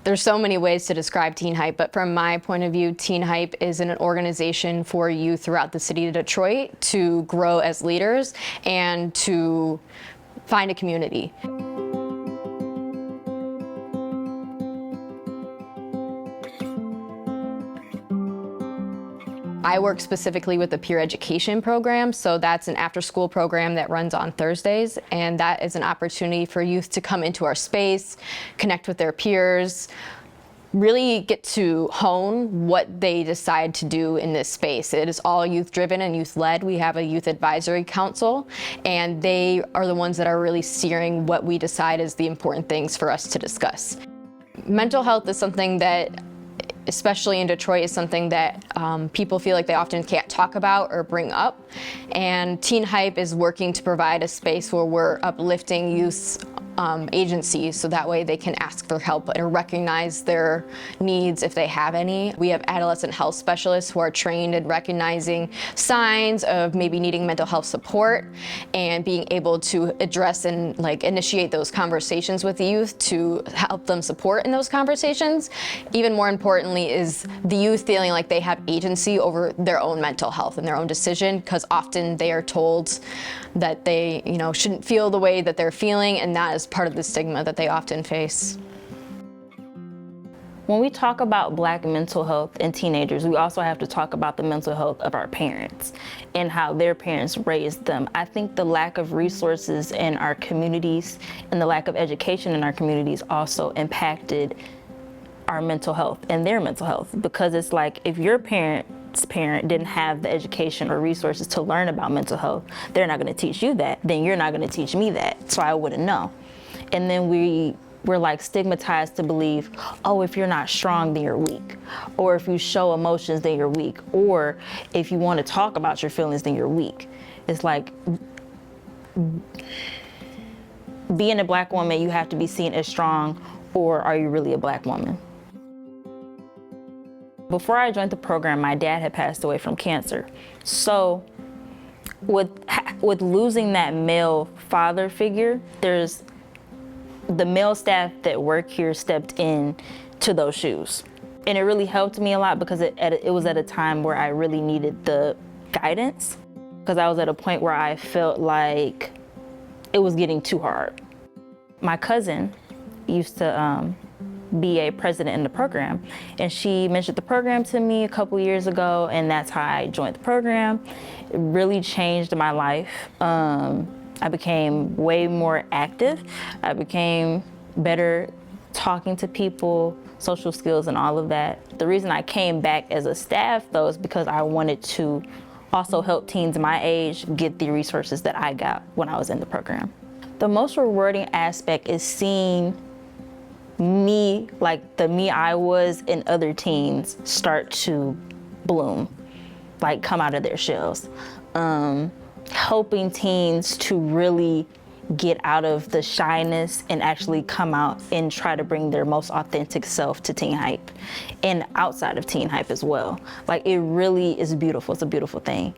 There's so many ways to describe Teen Hype, but from my point of view, Teen Hype is an organization for youth throughout the city of Detroit to grow as leaders and to find a community. I work specifically with the peer education program, so that's an after-school program that runs on Thursdays, and that is an opportunity for youth to come into our space, connect with their peers, really get to hone what they decide to do in this space. It is all youth-driven and youth-led. We have a youth advisory council, and they are the ones that are really steering what we decide is the important things for us to discuss. Mental health is something that, especially in Detroit, is something that people feel like they often can't talk about or bring up. And Teen Hype is working to provide a space where we're uplifting youth agencies so that way they can ask for help and recognize their needs if they have any. We have adolescent health specialists who are trained in recognizing signs of maybe needing mental health support and being able to address and initiate those conversations with the youth to help them support in those conversations. Even more importantly is the youth feeling like they have agency over their own mental health and their own decision, because often they are told that they shouldn't feel the way that they're feeling, and that is part of the stigma that they often face. When we talk about Black mental health in teenagers, we also have to talk about the mental health of our parents and how their parents raised them. I think the lack of resources in our communities and the lack of education in our communities also impacted our mental health and their mental health, because it's like if your parent's parent didn't have the education or resources to learn about mental health, they're not going to teach you that, then you're not going to teach me that, so I wouldn't know. And then we're stigmatized to believe, oh, if you're not strong, then you're weak. Or if you show emotions, then you're weak. Or if you want to talk about your feelings, then you're weak. It's like, being a Black woman, you have to be seen as strong, or are you really a Black woman? Before I joined the program, my dad had passed away from cancer. So with losing that male father figure, there's the male staff that work here stepped in to those shoes. And it really helped me a lot because it was at a time where I really needed the guidance, because I was at a point where I felt like it was getting too hard. My cousin used to be a president in the program, and she mentioned the program to me a couple years ago, and that's how I joined the program. It really changed my life. I became way more active. I became better talking to people, social skills and all of that. The reason I came back as a staff though is because I wanted to also help teens my age get the resources that I got when I was in the program. The most rewarding aspect is seeing me, like the me I was, and other teens start to bloom, like come out of their shells. Helping teens to really get out of the shyness and actually come out and try to bring their most authentic self to Teen Hype and outside of Teen Hype as well. Like, it really is beautiful. It's a beautiful thing.